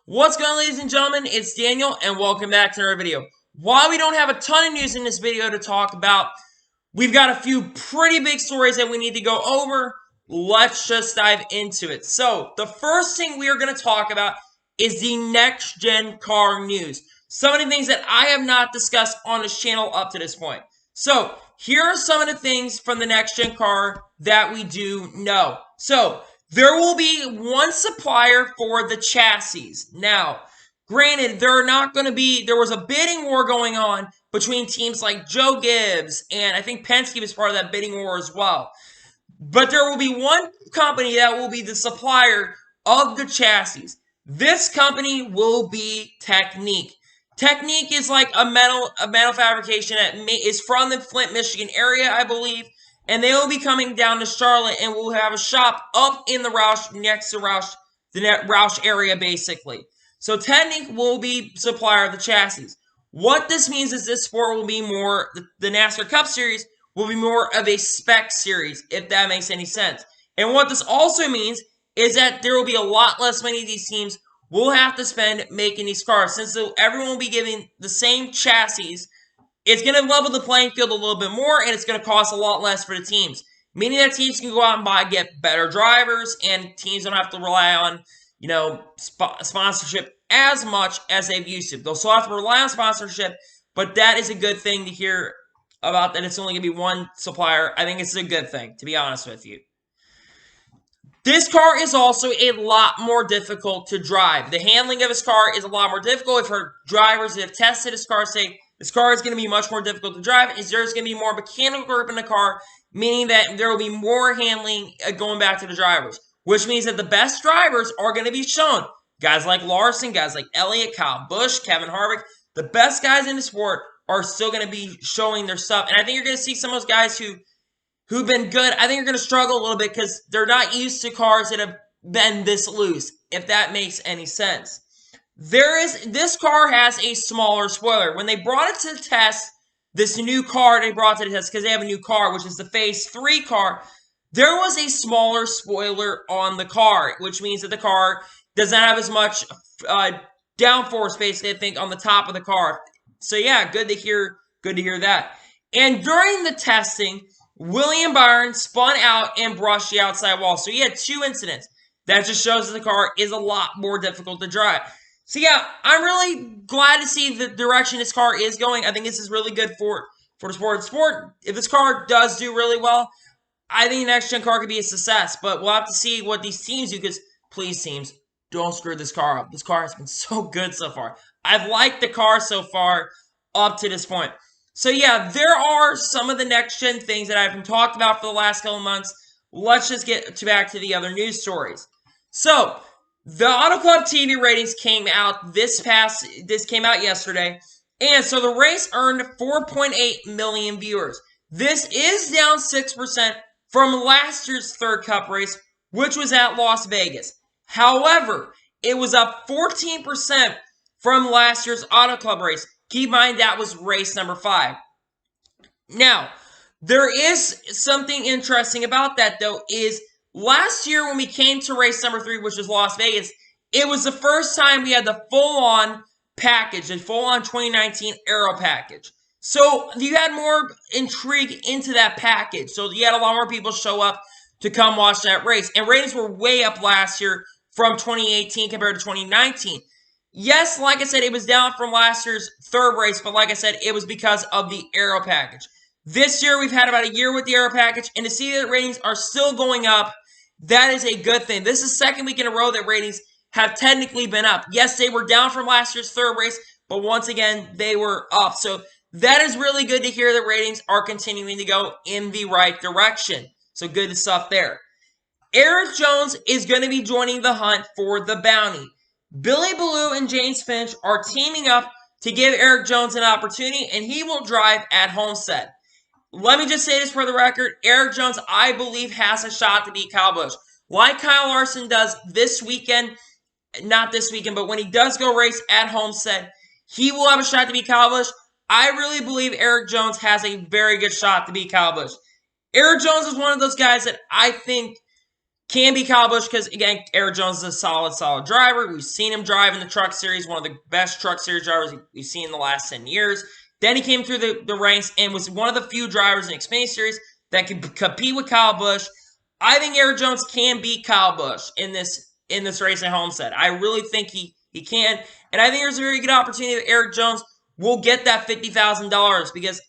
What's going on, ladies and gentlemen? It's Daniel, and welcome back to another video. While we don't have a ton of news in this video to talk about, we've got a few pretty big stories that we need to go over. Let's just dive into it. So, the first thing we are going to talk about is the next-gen car news. Some of the things that I have not discussed on this channel up to this point. So, here are some of the things from the next-gen car that we do know. So, there will be one supplier for the chassis. Now, granted, there was a bidding war going on between teams like Joe Gibbs, and I think Penske was part of that bidding war as well. But there will be one company that will be the supplier of the chassis. This company will be Technique. Technique is like a metal fabrication that is from the Flint, Michigan area, I believe. And they will be coming down to Charlotte, and we'll have a shop up in the Roush, next to Roush, the Roush area, basically. So Technique will be supplier of the chassis. What this means is this sport will be more, the NASCAR Cup Series will be more of a spec series, if that makes any sense. And what this also means is that there will be a lot less money these teams will have to spend making these cars. Since everyone will be giving the same chassis, it's going to level the playing field a little bit more, and it's going to cost a lot less for the teams. Meaning that teams can go out and get better drivers, and teams don't have to rely on, sponsorship as much as they've used to. They'll still have to rely on sponsorship, but that is a good thing to hear about, that it's only going to be one supplier. I think it's a good thing, to be honest with you. This car is also a lot more difficult to drive. The handling of this car is a lot more difficult. I've heard drivers that have tested this car say this car is going to be much more difficult to drive. There's going to be more mechanical grip in the car, meaning that there will be more handling going back to the drivers, which means that the best drivers are going to be shown. Guys like Larson, guys like Elliott, Kyle Busch, Kevin Harvick, the best guys in the sport are still going to be showing their stuff. And I think you're going to see some of those guys who've been good. I think you're going to struggle a little bit because they're not used to cars that have been this loose, if that makes any sense. This car has a smaller spoiler. When they brought it to the test, this new car they brought to the test, because they have a new car, which is the Phase 3 car, there was a smaller spoiler on the car, which means that the car does not have as much downforce, basically, I think, on the top of the car. So yeah, good to hear that. And during the testing, William Byron spun out and brushed the outside wall. So he had 2 incidents. That just shows that the car is a lot more difficult to drive. So yeah, I'm really glad to see the direction this car is going. I think this is really good for the sport. If this car does do really well, I think the next-gen car could be a success. But we'll have to see what these teams do, because please, teams, don't screw this car up. This car has been so good so far. I've liked the car so far up to this point. So yeah, there are some of the next-gen things that I've been talked about for the last couple months. Let's just get back to the other news stories. So, the Auto Club TV ratings came out came out yesterday, and so the race earned 4.8 million viewers. This is down 6% from last year's third Cup race, which was at Las Vegas. However, it was up 14% from last year's Auto Club race. Keep in mind that was race number 5. Now, there is something interesting about that, though, is last year when we came to race number 3, which was Las Vegas, it was the first time we had the full-on package, the full-on 2019 Aero package. So you had more intrigue into that package. So you had a lot more people show up to come watch that race. And ratings were way up last year from 2018 compared to 2019. Yes, like I said, it was down from last year's third race, but like I said, it was because of the Aero package. This year, we've had about a year with the Aero package, and to see that ratings are still going up, that is a good thing. This is the second week in a row that ratings have technically been up. Yes, they were down from last year's third race, but once again, they were up. So that is really good to hear that ratings are continuing to go in the right direction. So good stuff there. Erik Jones is going to be joining the hunt for the bounty. Billy Ballou and James Finch are teaming up to give Erik Jones an opportunity, and he will drive at Homestead. Let me just say this for the record. Erik Jones, I believe, has a shot to beat Kyle Busch. Like Kyle Larson does this weekend, not this weekend, but when he does go race at Homestead, he will have a shot to beat Kyle Busch. I really believe Erik Jones has a very good shot to beat Kyle Busch. Erik Jones is one of those guys that I think can be Kyle Busch because, again, Erik Jones is a solid driver. We've seen him drive in the Truck Series, one of the best Truck Series drivers we've seen in the last 10 years. Then he came through the ranks and was one of the few drivers in Xfinity Series that could compete with Kyle Busch. I think Erik Jones can beat Kyle Busch in this race at Homestead. I really think he can. And I think there's a very good opportunity that Erik Jones will get that $50,000 because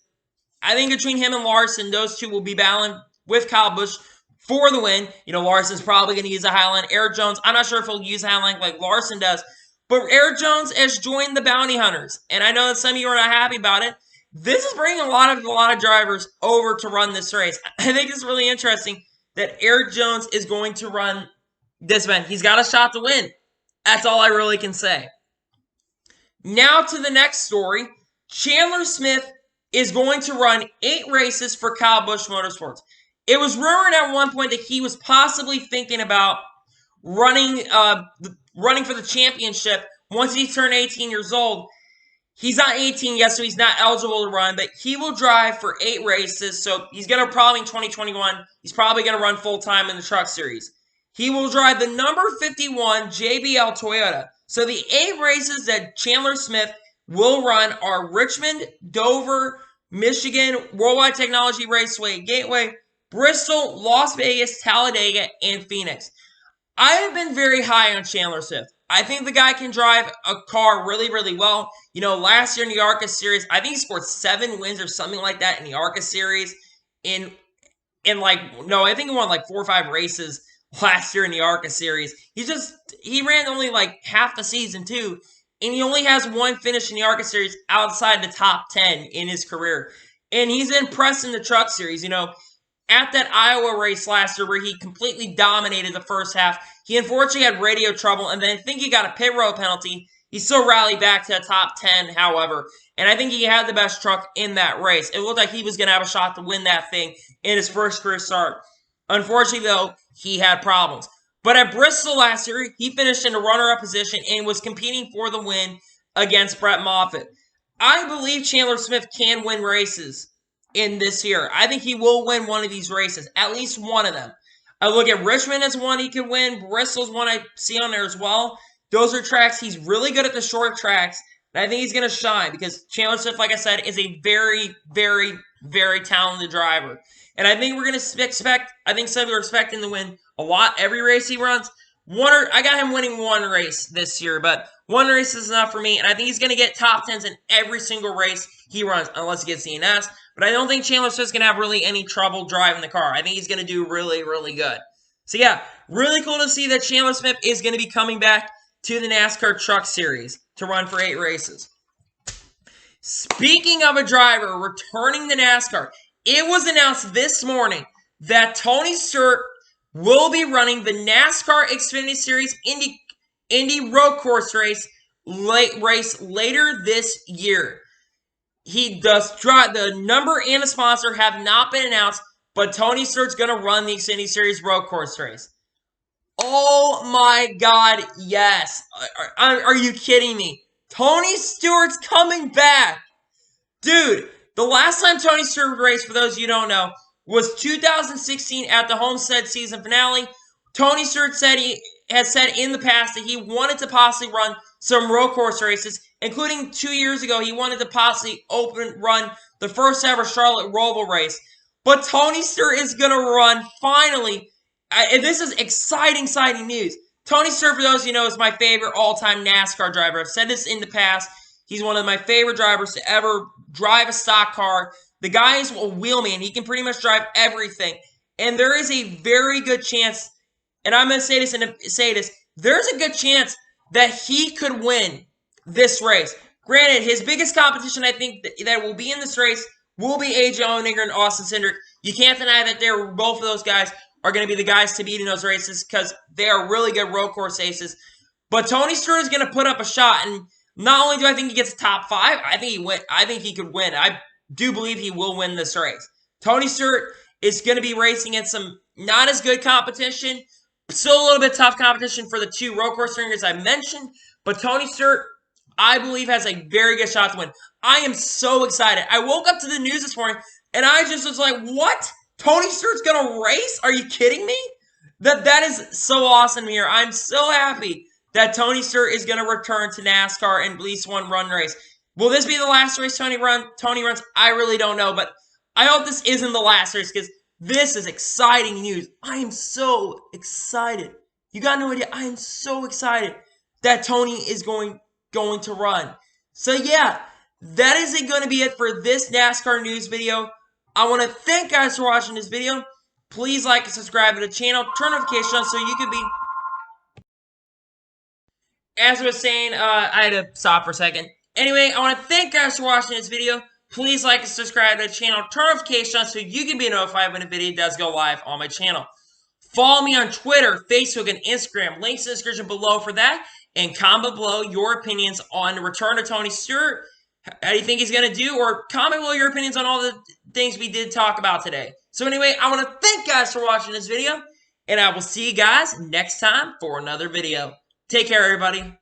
I think between him and Larson, those two will be battling with Kyle Busch for the win. Larson's probably going to use a Highline. Erik Jones, I'm not sure if he'll use a Highline like Larson does. But Erik Jones has joined the Bounty Hunters. And I know that some of you are not happy about it. This is bringing a lot of drivers over to run this race. I think it's really interesting that Erik Jones is going to run this event. He's got a shot to win. That's all I really can say. Now to the next story. Chandler Smith is going to run 8 races for Kyle Busch Motorsports. It was rumored at one point that he was possibly thinking about running for the championship once he turned 18 years old. He's not 18 yet, so he's not eligible to run, but he will drive for 8 races. So he's going to probably in 2021, he's probably going to run full-time in the Truck Series. He will drive the number 51 JBL Toyota. So the 8 races that Chandler Smith will run are Richmond, Dover, Michigan, Worldwide Technology Raceway, Gateway, Bristol, Las Vegas, Talladega, and Phoenix. I have been very high on Chandler Smith. I think the guy can drive a car really, really well. Last year in the ARCA Series, I think he scored 7 wins or something like that in the ARCA Series. I think he won like 4 or 5 races last year in the ARCA Series. He ran only like half the season too, and he only has 1 finish in the ARCA Series outside the top 10 in his career. And he's impressed in the Truck Series. At that Iowa race last year where he completely dominated the first half, he unfortunately had radio trouble, and then I think he got a pit road penalty. He still rallied back to the top 10, however, and I think he had the best truck in that race. It looked like he was going to have a shot to win that thing in his first career start. Unfortunately, though, he had problems. But at Bristol last year, he finished in a runner-up position and was competing for the win against Brett Moffitt. I believe Chandler Smith can win races in this year. I think he will win one of these races, at least one of them. I look at Richmond as one he could win. Bristol's one I see on there as well. Those are tracks. He's really good at the short tracks, and I think he's going to shine because Chandler Smith, like I said, is a very, very, very talented driver. And I think we're going to expect, I think some people are expecting to win a lot every race he runs. I got him winning 1 race this year, but 1 race is enough for me, and I think he's going to get top 10s in every single race he runs, unless he gets CNS. But I don't think Chandler Smith's going to have really any trouble driving the car. I think he's going to do really, really good. So yeah, really cool to see that Chandler Smith is going to be coming back to the NASCAR Truck Series to run for 8 races. Speaking of a driver returning to NASCAR, it was announced this morning that Tony Stewart will be running the NASCAR Xfinity Series Indy Road Course race later this year. He does drive. The number and the sponsor have not been announced, but Tony Stewart's going to run the Xfinity Series Road Course race. Oh my God, yes. Are you kidding me? Tony Stewart's coming back. Dude, the last time Tony Stewart raced, for those of you who don't know, was 2016 at the Homestead season finale. Tony Stewart has said in the past that he wanted to possibly run some road course races, including 2 years ago, he wanted to possibly run the first ever Charlotte Roval race. But Tony Stewart is going to run, finally, and this is exciting news. Tony Stewart, for those of you who know, is my favorite all-time NASCAR driver. I've said this in the past. He's one of my favorite drivers to ever drive a stock car. The guy is a wheelman. He can pretty much drive everything. And there is a very good chance, and I'm going to say this, there's a good chance that he could win this race. Granted, his biggest competition, I think, that will be in this race will be AJ Allmendinger and Austin Cindric. You can't deny that both of those guys are going to be the guys to beat in those races because they are really good road course aces. But Tony Stewart is going to put up a shot, and not only do I think he gets top 5, I think he could win. I do believe he will win this race. Tony Stewart is going to be racing in some not as good competition, still a little bit tough competition for the 2 road course ringers I mentioned, but Tony Stewart, I believe, has a very good shot to win. I am so excited. I woke up to the news this morning, and I just was like, what? Tony Stewart's going to race? Are you kidding me? That is so awesome here. I'm so happy that Tony Stewart is going to return to NASCAR in at least one run race. Will this be the last race Tony runs? I really don't know, but I hope this isn't the last race because this is exciting news. I am so excited. You got no idea. I am so excited that Tony is going to run. So yeah, that is going to be it for this NASCAR news video. I want to thank you guys for watching this video. Please like and subscribe to the channel. Turn notifications on so you can be... As I was saying, I had to stop for a second. Anyway, I want to thank you guys for watching this video. Please like and subscribe to the channel. Turn notifications on so you can be notified when a video does go live on my channel. Follow me on Twitter, Facebook, and Instagram. Links in the description below for that. And comment below your opinions on the return of Tony Stewart. How do you think he's going to do? Or comment below your opinions on all the things we did talk about today. So anyway, I want to thank you guys for watching this video. And I will see you guys next time for another video. Take care, everybody.